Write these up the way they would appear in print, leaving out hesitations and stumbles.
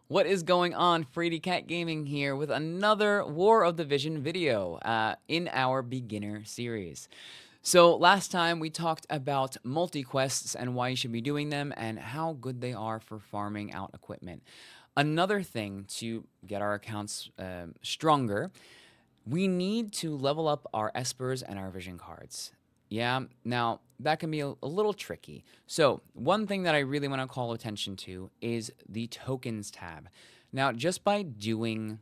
What is going on? Frady Cat Gaming here with another War of the Vision video in our beginner series. So last time we talked about multi-quests and why you should be doing them and how good they are for farming out equipment. Another thing to get our accounts stronger, we need to level up our Espers and our Vision cards. Yeah, now that can be a little tricky. So, one thing that I really want to call attention to is the tokens tab. Now, just by doing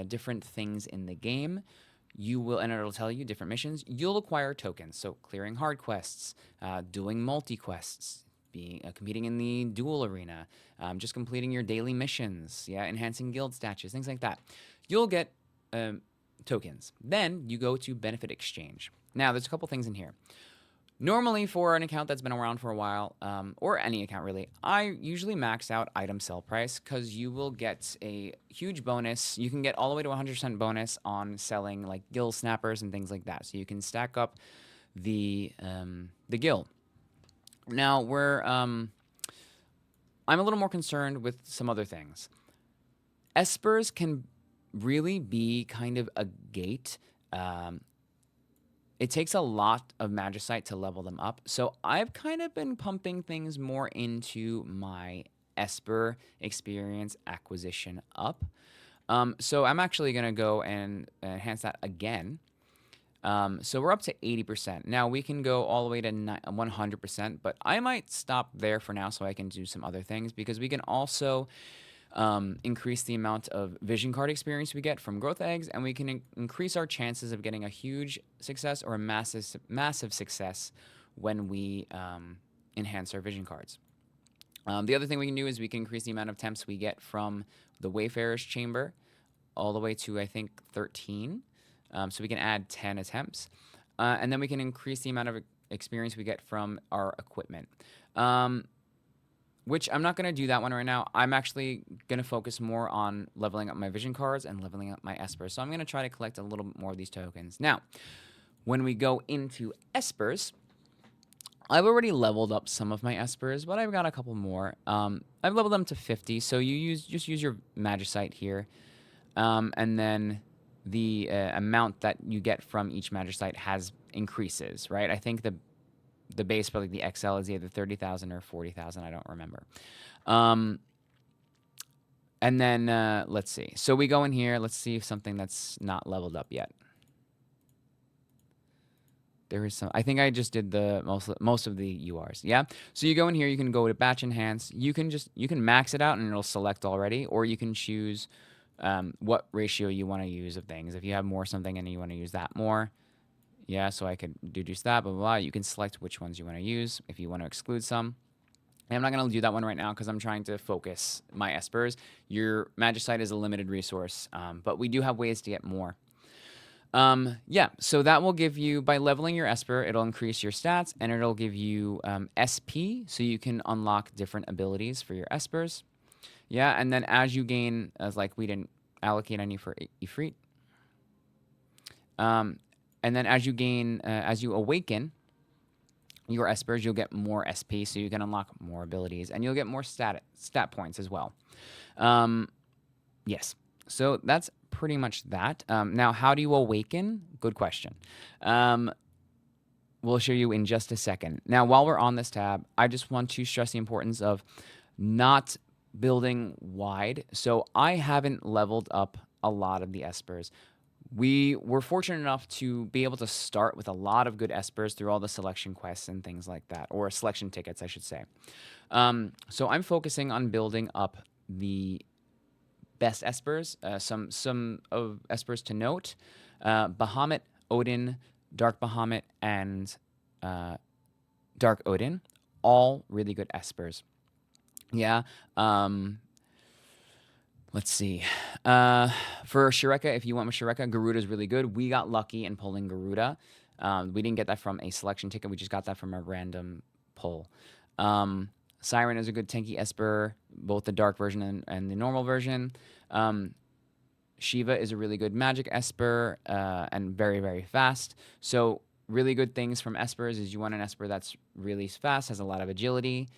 different things in the game, you will, and it'll tell you different missions, you'll acquire tokens. So, clearing hard quests, doing multi quests, being competing in the duel arena, just completing your daily missions, yeah, enhancing guild statues, things like that. You'll get tokens. Then you go to benefit exchange. Now, there's a couple things in here. Normally, for an account that's been around for a while, or any account really, I usually max out item sell price because you will get a huge bonus. You can get all the way to 100% bonus on selling like gill snappers and things like that. So you can stack up the gill. Now, I'm a little more concerned with some other things. Espers can really be kind of a gate. It takes a lot of Magicite to level them up. So I've kind of been pumping things more into my Esper experience acquisition up. So I'm actually going to go and enhance that again. So we're up to 80%. Now we can go all the way to 100%, but I might stop there for now so I can do some other things because we can also increase the amount of vision card experience we get from growth eggs, and we can increase our chances of getting a huge success or a massive success when we enhance our vision cards. The other thing we can do is we can increase the amount of attempts we get from the Wayfarer's Chamber all the way to, I think, 13. So we can add 10 attempts. And then we can increase the amount of experience we get from our equipment. Which I'm not going to do that one right now. I'm actually going to focus more on leveling up my vision cards and leveling up my Espers. So I'm going to try to collect a little bit more of these tokens. Now, when we go into Espers, I've already leveled up some of my Espers, but I've got a couple more. I've leveled them to 50, so just use your Magicite here. And then the amount that you get from each Magicite increases, right? I think the base for like the XL is either 30,000 or 40,000. I don't remember. And then let's see. So we go in here. Let's see if something that's not leveled up yet. There is some. I think I just did the most of the URs. Yeah. So you go in here. You can go to batch enhance. You can max it out and it'll select already, or you can choose what ratio you want to use of things. If you have more something and you want to use that more. Yeah, so I could deduce that, blah, blah, blah. You can select which ones you want to use if you want to exclude some. And I'm not going to do that one right now because I'm trying to focus my Espers. Your Magicite is a limited resource, but we do have ways to get more. Yeah, so that will give you, by leveling your Esper, it'll increase your stats, and it'll give you SP, so you can unlock different abilities for your Espers. Yeah, and then as you gain, like we didn't allocate any for Ifrit. And then as you awaken your Espers, you'll get more SP, so you can unlock more abilities, and you'll get more stat points as well. Yes, so that's pretty much that. Now, how do you awaken? Good question. We'll show you in just a second. Now, while we're on this tab, I just want to stress the importance of not building wide. So I haven't leveled up a lot of the Espers. We were fortunate enough to be able to start with a lot of good Espers through all the selection quests and things like that, or selection tickets, I should say. So I'm focusing on building up the best Espers, some of Espers to note. Bahamut, Odin, Dark Bahamut, and Dark Odin, all really good Espers. Yeah. Let's see. For Shureka, if you want with Shureka, Garuda is really good. We got lucky in pulling Garuda. We didn't get that from a selection ticket. We just got that from a random pull. Siren is a good tanky Esper, both the dark version and the normal version. Shiva is a really good magic Esper and very, very fast. So really good things from Espers is you want an Esper that's really fast, has a lot of agility.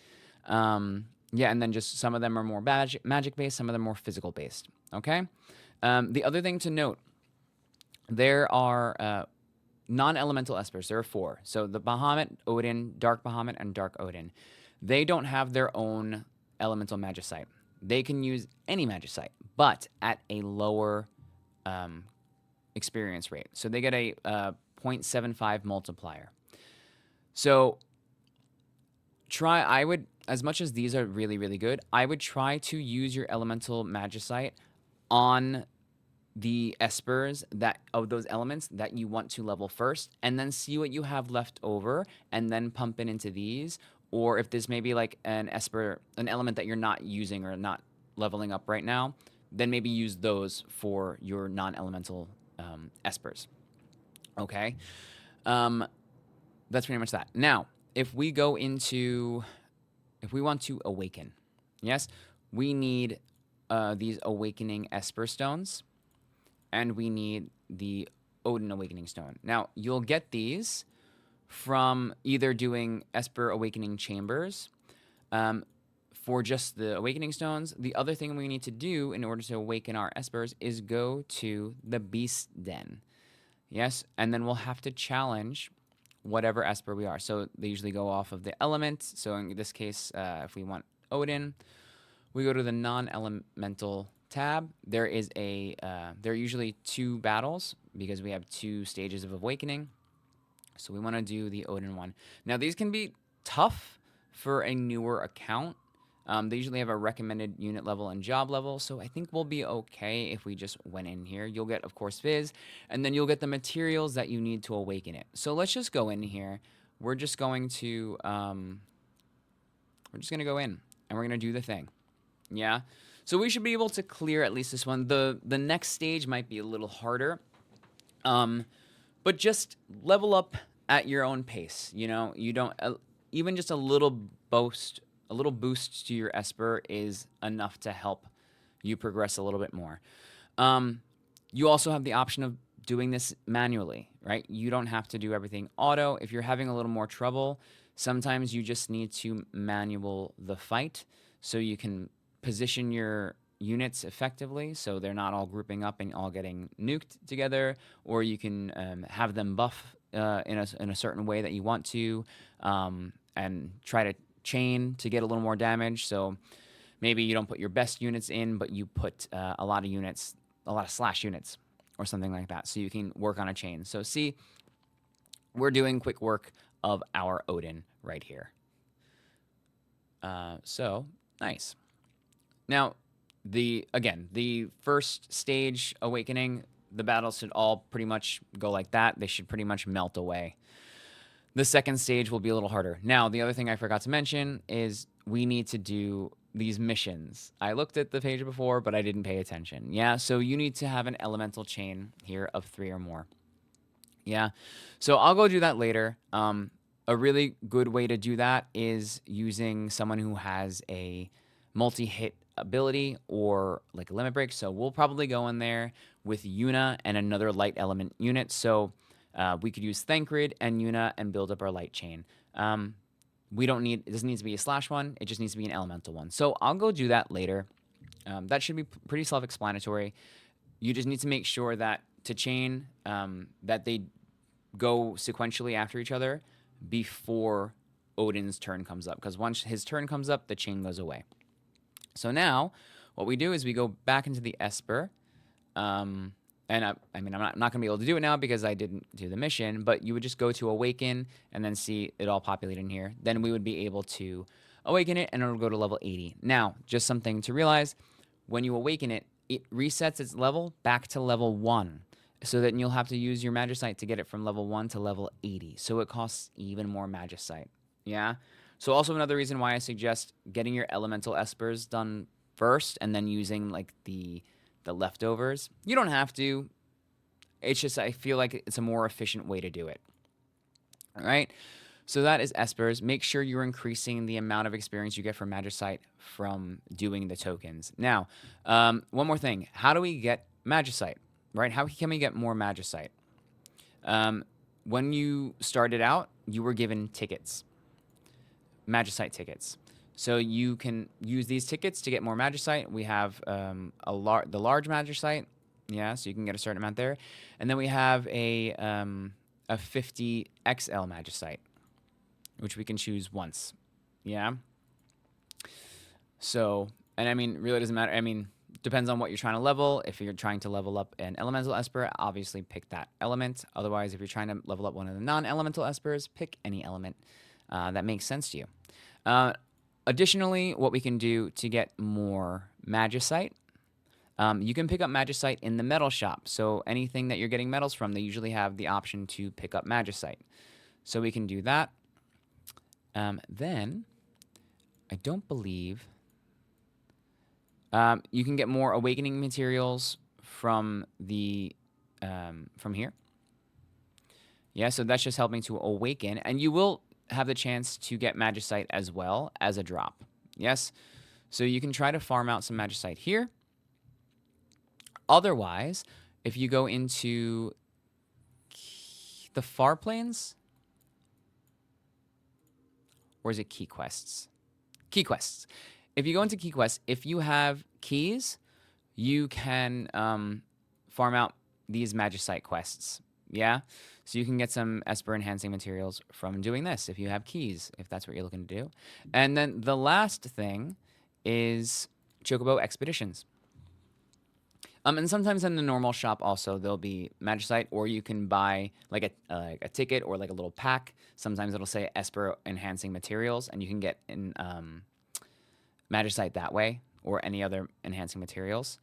Yeah, and then just some of them are more magic based, some of them more physical based. Okay. The other thing to note, there are non-elemental espers. There are four. So the Bahamut, Odin, Dark Bahamut, and Dark Odin. They don't have their own elemental magicite. They can use any magicite, but at a lower um, experience rate. So they get a 0.75 multiplier. So I would, as much as these are really, really good, I would try to use your elemental magicite on the espers that of those elements that you want to level first, and then see what you have left over, and then pump it into these. Or if there's maybe like an element that you're not using or not leveling up right now, then maybe use those for your non-elemental espers. Okay, um, that's pretty much that. Now, if we go into, if we want to awaken, yes, we need these awakening esper stones, and we need the Odin Awakening Stone. Now, you'll get these from either doing Esper Awakening Chambers for just the Awakening Stones. The other thing we need to do in order to awaken our Espers is go to the Beast Den. Yes, and then we'll have to challenge whatever Esper we are. So they usually go off of the element. So in this case, if we want Odin, we go to the non-elemental tab. There are usually two battles because we have two stages of awakening. So we want to do the Odin one. Now these can be tough for a newer account. They usually have a recommended unit level and job level, so I think we'll be okay if we just went in here. You'll get, of course, Viz, and then you'll get the materials that you need to awaken it. So let's just go in here. We're just going to go in, and we're gonna do the thing. Yeah. So we should be able to clear at least this one. The next stage might be a little harder. But just level up at your own pace. You know, you don't even just a little boost to your Esper is enough to help you progress a little bit more. You also have the option of doing this manually, right? You don't have to do everything auto. If you're having a little more trouble, sometimes you just need to manual the fight so you can position your units effectively so they're not all grouping up and all getting nuked together, or you can have them buff in a certain way that you want to, and try to chain to get a little more damage. So maybe you don't put your best units in, but you put a lot of slash units or something like that, so you can work on a chain. So see, we're doing quick work of our Odin right here. So nice. Now, the first stage awakening, the battles should all pretty much go like that. They should pretty much melt away. The second stage will be a little harder. Now, the other thing I forgot to mention is we need to do these missions. I looked at the page before, but I didn't pay attention. Yeah, so you need to have an elemental chain here of 3 or more. Yeah, so I'll go do that later. A really good way to do that is using someone who has a multi-hit ability or like a limit break. So we'll probably go in there with Yuna and another light element unit. So we could use Thancred and Yuna and build up our light chain. It doesn't need to be a slash one. It just needs to be an elemental one. So I'll go do that later. That should be pretty self-explanatory. You just need to make sure that to chain, that they go sequentially after each other before Odin's turn comes up. Because once his turn comes up, the chain goes away. So now what we do is we go back into the Esper. And I'm not going to be able to do it now because I didn't do the mission, but you would just go to awaken and then see it all populate in here. Then we would be able to awaken it and it'll go to level 80. Now, just something to realize, when you awaken it, it resets its level back to level 1. So that you'll have to use your Magicite to get it from level 1 to level 80. So it costs even more Magicite. Yeah? So also another reason why I suggest getting your elemental espers done first and then using like the leftovers. You don't have to. It's just I feel like it's a more efficient way to do it. All right? So that is espers. Make sure you're increasing the amount of experience you get from Magicite from doing the tokens. Now, one more thing. How do we get Magicite? Right? How can we get more Magicite? When you started out, you were given tickets. Magicite tickets. So you can use these tickets to get more Magicite. We have the large Magicite, yeah, so you can get a certain amount there. And then we have a 50 XL Magicite, which we can choose once, yeah. So, and I mean, really doesn't matter. I mean, depends on what you're trying to level. If you're trying to level up an elemental Esper, obviously pick that element. Otherwise, if you're trying to level up one of the non-elemental Espers, pick any element that makes sense to you. Additionally, what we can do to get more Magicite, you can pick up Magicite in the metal shop. So anything that you're getting metals from, they usually have the option to pick up Magicite. So we can do that. Then, I don't believe... you can get more awakening materials from the from here. Yeah, so that's just helping to awaken, and you will have the chance to get Magicite as well as a drop. Yes, so you can try to farm out some Magicite here. Otherwise, if you go into the far planes, or is it key quests? Key quests. If you go into key quests, if you have keys, you can farm out these Magicite quests. Yeah? So you can get some Esper enhancing materials from doing this if you have keys, if that's what you're looking to do. And then the last thing is Chocobo Expeditions. And sometimes in the normal shop also there'll be Magicite, or you can buy like a ticket or like a little pack. Sometimes it'll say Esper enhancing materials, and you can get in Magicite that way, or any other enhancing materials.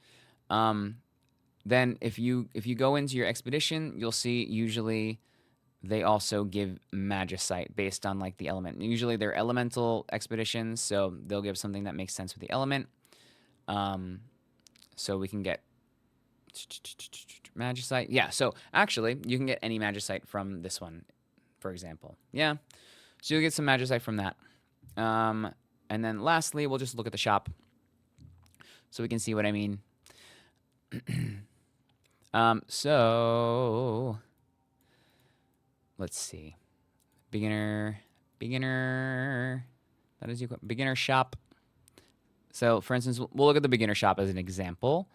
Then if you go into your expedition, you'll see usually they also give Magicite based on like the element. Usually they're elemental expeditions, so they'll give something that makes sense with the element. So we can get Magicite. Yeah, so actually you can get any Magicite from this one, for example. Yeah, so you'll get some Magicite from that. And then lastly, we'll just look at the shop so we can see what I mean. So let's see. Beginner. That is beginner shop. So for instance, we'll look at the beginner shop as an example.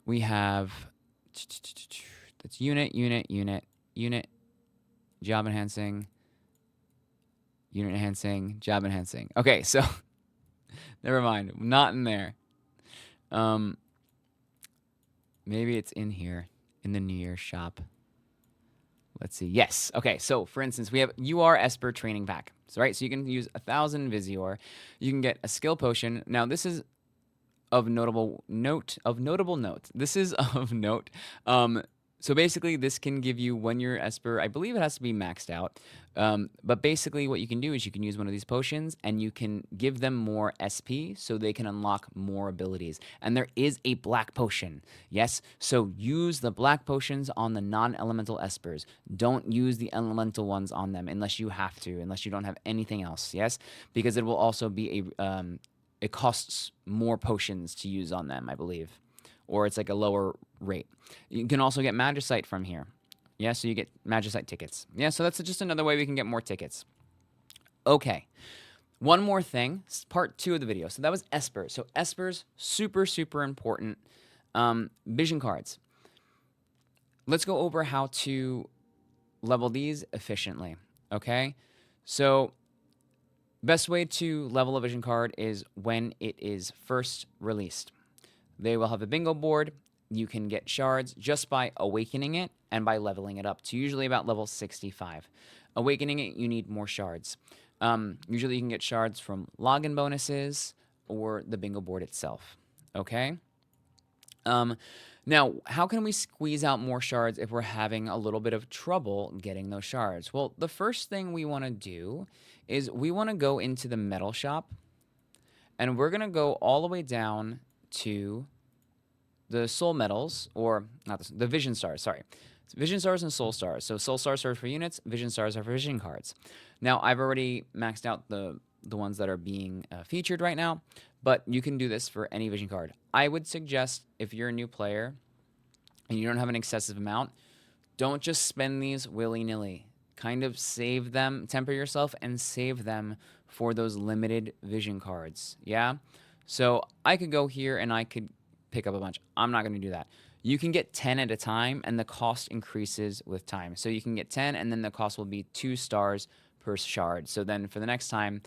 We have that's unit, job enhancing, unit enhancing, job enhancing. Okay, so never mind. Not in there. Maybe it's in here in the New Year's shop. Let's see. Yes. Okay. So for instance, we have UR Esper training pack. So right. So you can use 1,000 Visior. You can get a skill potion. Now this is of notable note. This is of note. So basically, this can give you when your Esper, I believe it has to be maxed out. But basically, what you can do is you can use one of these potions and you can give them more SP so they can unlock more abilities. And there is a black potion. Yes, so use the black potions on the non-elemental Espers. Don't use the elemental ones on them unless you have to, unless you don't have anything else. Yes, because it will also be it costs more potions to use on them, I believe. Or it's like a lower rate. You can also get Magicite from here. Yeah, so you get Magicite tickets. Yeah, so that's just another way we can get more tickets. Okay. One more thing, part 2 of the video. So that was Espers. So Espers, super, super important. Vision cards. Let's go over how to level these efficiently. Okay? So best way to level a vision card is when it is first released. They will have a bingo board. You can get shards just by awakening it and by leveling it up to usually about level 65. Awakening it, you need more shards. Usually you can get shards from login bonuses or the bingo board itself. Okay? Now, how can we squeeze out more shards if we're having a little bit of trouble getting those shards? Well, the first thing we want to do is we want to go into the metal shop, and we're going to go all the way down to the soul medals, or not the vision stars, sorry. It's vision stars and soul stars. So soul stars are for units, vision stars are for vision cards. Now, I've already maxed out the ones that are being featured right now, but you can do this for any vision card. I would suggest if you're a new player and you don't have an excessive amount, don't just spend these willy-nilly. Kind of save them, temper yourself and save them for those limited vision cards. Yeah? So I could go here and I could pick up a bunch. I'm not going to do that. You can get 10 at a time, and the cost increases with time. So you can get 10, and then the cost will be 2 stars per shard. So then for the next time,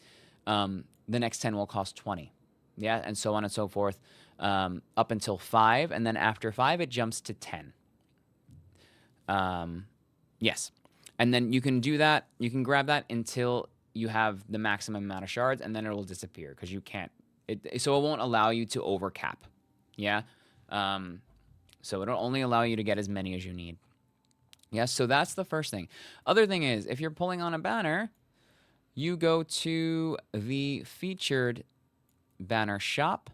the next 10 will cost 20. Yeah, and so on and so forth, up until 5, and then after 5, it jumps to 10. Yes. And then you can do that. You can grab that until you have the maximum amount of shards, and then it will disappear because you can't. So it won't allow you to overcap. Yeah. So it'll only allow you to get as many as you need. Yes. So that's the first thing. Other thing is, if you're pulling on a banner, you go to the featured banner shop.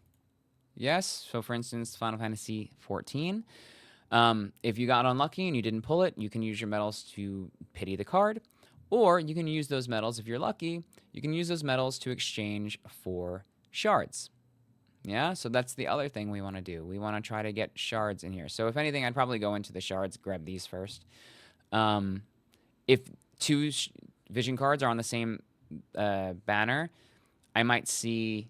Yes. So for instance, Final Fantasy 14. If you got unlucky and you didn't pull it, you can use your medals to pity the card, or you can use those medals, if you're lucky, you can use those medals to exchange for shards. Yeah, so that's the other thing we want to do. We want to try to get shards in here. So if anything, I'd probably go into the shards, grab these first. If 2 vision cards are on the same banner, I might see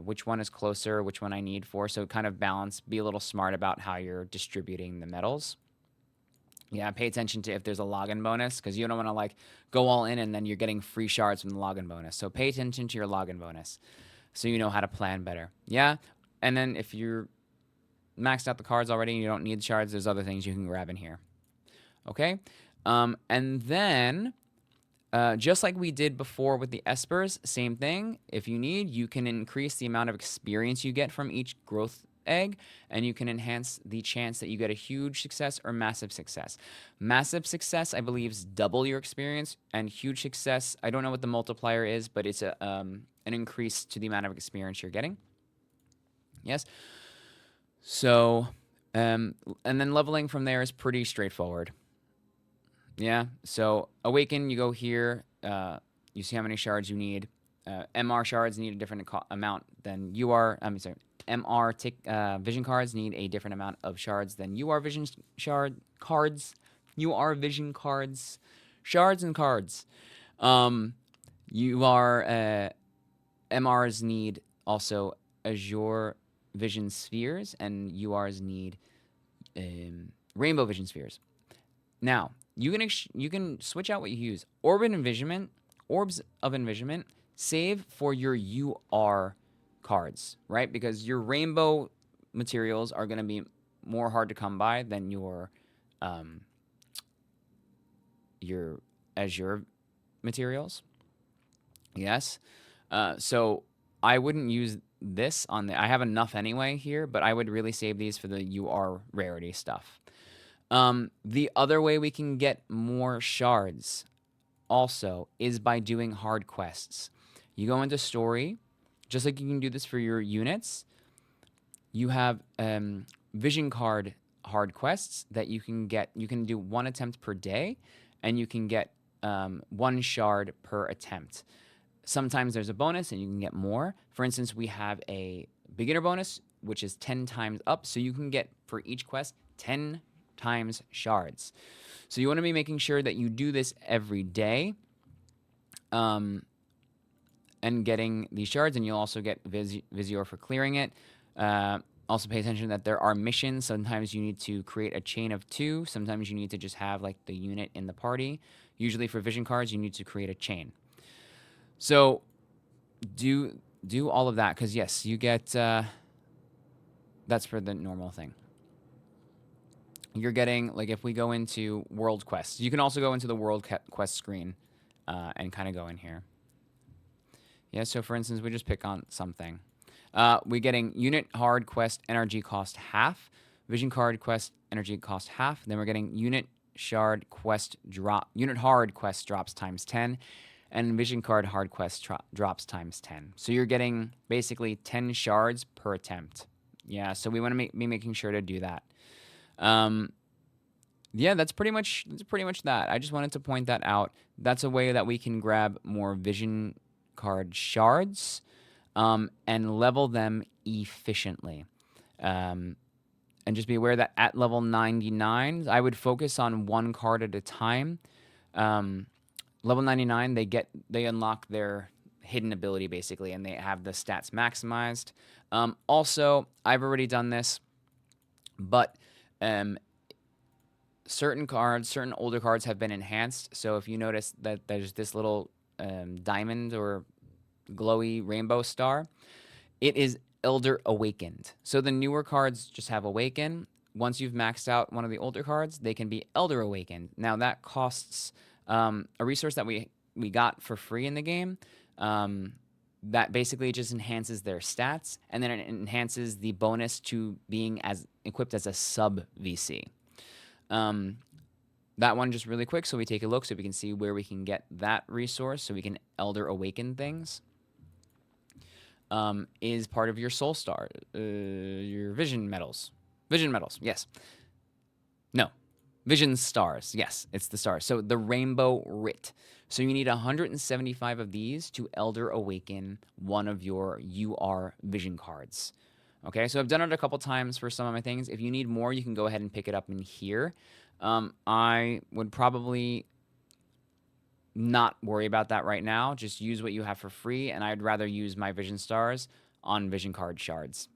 which one is closer, which one I need for. So kind of balance, be a little smart about how you're distributing the medals. Yeah, pay attention to if there's a login bonus, because you don't want to like go all in and then you're getting free shards from the login bonus. So pay attention to your login bonus so you know how to plan better. Yeah, and then if you're maxed out the cards already and you don't need the shards, there's other things you can grab in here. Okay, and then just like we did before with the Espers, same thing. If you need, you can increase the amount of experience you get from each growth egg, and you can enhance the chance that you get a huge success or massive success. Massive success, I believe, is double your experience, and huge success, I don't know what the multiplier is, but it's an increase to the amount of experience you're getting. Yes. So, and then leveling from there is pretty straightforward. Yeah, so Awaken, you go here, you see how many shards you need. MR shards need a different amount than UR, MR vision cards need a different amount of shards than UR vision shard cards. UR vision cards, shards and cards. MRs need also Azure vision spheres, and URs need rainbow vision spheres. Now, you can switch out what you use. Orbs of envisionment, save for your UR cards, right? Because your rainbow materials are going to be more hard to come by than your Azure materials. Yes. So I wouldn't use this on I have enough anyway here, but I would really save these for the UR rarity stuff. The other way we can get more shards also is by doing hard quests. You go into story, just like you can do this for your units. You have vision card hard quests that you can get. You can do 1 attempt per day, and you can get 1 shard per attempt. Sometimes there's a bonus and you can get more. For instance, we have a beginner bonus, which is 10 times up. So you can get for each quest 10 times shards. So you want to be making sure that you do this every day, and getting these shards, and you'll also get Visior for clearing it. Also pay attention that there are missions. Sometimes you need to create a chain of 2. Sometimes you need to just have like the unit in the party. Usually for vision cards, you need to create a chain. So do all of that, because yes, you get that's for the normal thing. You're getting, like, if we go into world quests, you can also go into the world quest screen and kind of go in here. Yeah, so for instance, we just pick on something. We're getting unit hard quest energy cost half, vision card quest energy cost half. Then we're getting unit hard quest drops times 10, and vision card hard quest drops times 10. So you're getting basically 10 shards per attempt. Yeah, so we want to be making sure to do that. Yeah, that's pretty much that. I just wanted to point that out. That's a way that we can grab more vision card shards, and level them efficiently. And just be aware that at level 99, I would focus on 1 card at a time. Level 99, they unlock their hidden ability basically, and they have the stats maximized. Also, I've already done this, but certain cards, certain older cards have been enhanced. So if you notice that there's this little diamond or glowy rainbow star, it is Elder Awakened. So the newer cards just have Awaken. Once you've maxed out one of the older cards, they can be Elder Awakened. Now that costs a resource that we got for free in the game. That basically just enhances their stats, and then it enhances the bonus to being as equipped as a sub VC. That one just really quick, so we take a look so we can see where we can get that resource so we can Elder Awaken things. Is part of your Soul Star, your Vision Medals. Vision Medals, yes. No, Vision Stars, yes, it's the stars. So the Rainbow Writ. So you need 175 of these to Elder Awaken one of your UR Vision cards. Okay, so I've done it a couple times for some of my things. If you need more, you can go ahead and pick it up in here. I would probably not worry about that right now. Just use what you have for free, and I'd rather use my Vision Stars on Vision Card Shards.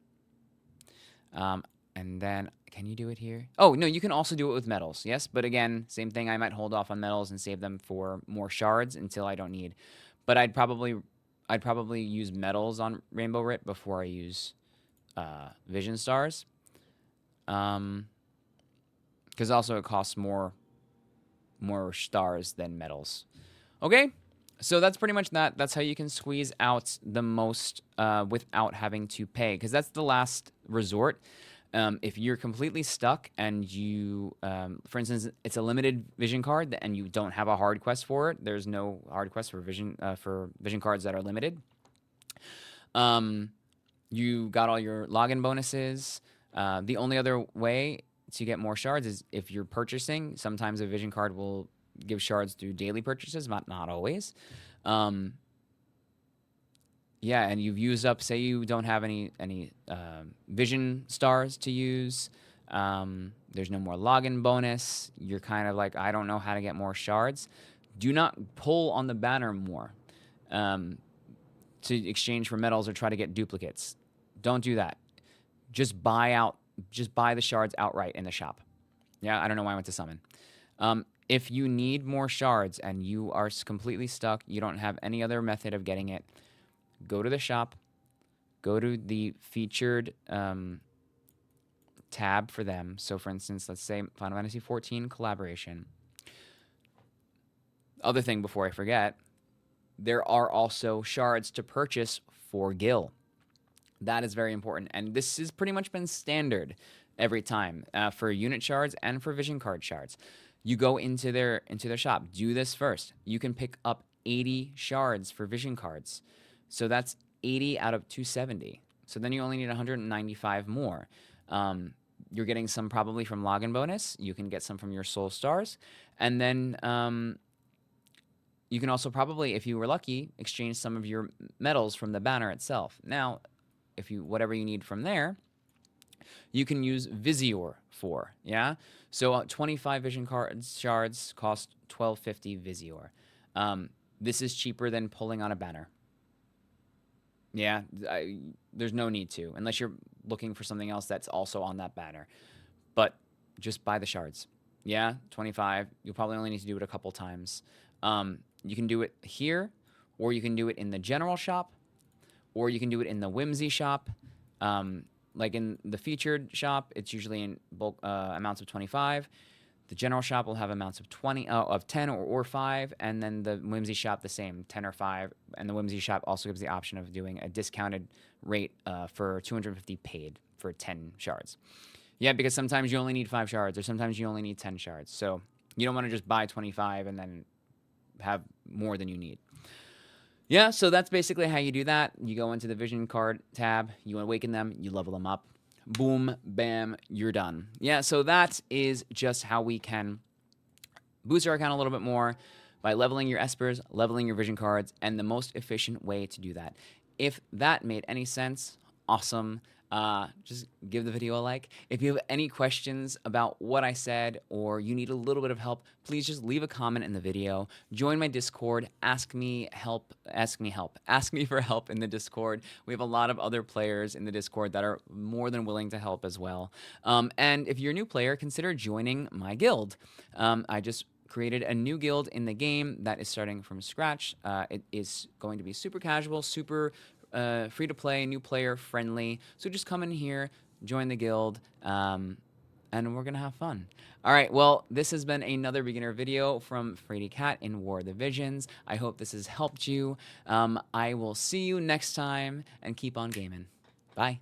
And then, can you do it here? Oh, no, you can also do it with medals, yes? But again, same thing, I might hold off on medals and save them for more shards until I don't need. But I'd probably use medals on Rainbow Writ before I use Vision Stars. Because also it costs more stars than medals. Okay, so that's pretty much that. That's how you can squeeze out the most without having to pay, because that's the last resort. If you're completely stuck and you, for instance, it's a limited vision card and you don't have a hard quest for it, there's no hard quest for vision cards that are limited. You got all your login bonuses. The only other way to get more shards is if you're purchasing. Sometimes a vision card will give shards through daily purchases, but not always. Yeah, and you've used up, say you don't have any vision stars to use. There's no more login bonus. You're kind of like, I don't know how to get more shards. Do not pull on the banner more to exchange for medals or try to get duplicates. Don't do that. Just buy the shards outright in the shop. Yeah, I don't know why I went to summon. If you need more shards and you are completely stuck, you don't have any other method of getting it, go to the shop, go to the featured tab for them. So for instance, let's say Final Fantasy XIV collaboration. Other thing before I forget, there are also shards to purchase for Gil. That is very important, and this has pretty much been standard every time for unit shards and for vision card shards. You go into their shop. Do this first. You can pick up 80 shards for vision cards. So that's 80 out of 270. So then you only need 195 more. You're getting some probably from login bonus. You can get some from your soul stars. And then you can also probably, if you were lucky, exchange some of your medals from the banner itself. Now, if you whatever you need from there, you can use Visior for, yeah? So 25 vision cards shards cost 1250 Visior. This is cheaper than pulling on a banner. Yeah, there's no need to, unless you're looking for something else that's also on that banner. But just buy the shards. Yeah, 25. You'll probably only need to do it a couple times. You can do it here, or you can do it in the general shop, or you can do it in the Whimsy shop. Like in the featured shop, it's usually in bulk amounts of 25. The general shop will have amounts of 10 or 5, and then the Whimsy shop the same, 10 or 5. And the Whimsy shop also gives the option of doing a discounted rate for 250 paid for 10 shards. Yeah, because sometimes you only need 5 shards, or sometimes you only need 10 shards. So you don't want to just buy 25 and then have more than you need. Yeah, so that's basically how you do that. You go into the vision card tab, you awaken them, you level them up. Boom, bam, you're done. Yeah, so that is just how we can boost our account a little bit more by leveling your Espers, leveling your vision cards, and the most efficient way to do that. If that made any sense, awesome. just give the video a like. If you have any questions about what I said or you need a little bit of help, please just leave a comment in the video. Join my Discord. Ask me help. Ask me help. Ask me for help in the Discord. We have a lot of other players in the Discord that are more than willing to help as well. And if you're a new player, consider joining my guild. I just created a new guild in the game that is starting from scratch. It is going to be super casual, super free to play, new player friendly. So just come in here, join the guild, and we're gonna have fun. All right, well, this has been another beginner video from Frady Cat in War of the Visions. I hope this has helped you. I will see you next time, and keep on gaming. Bye.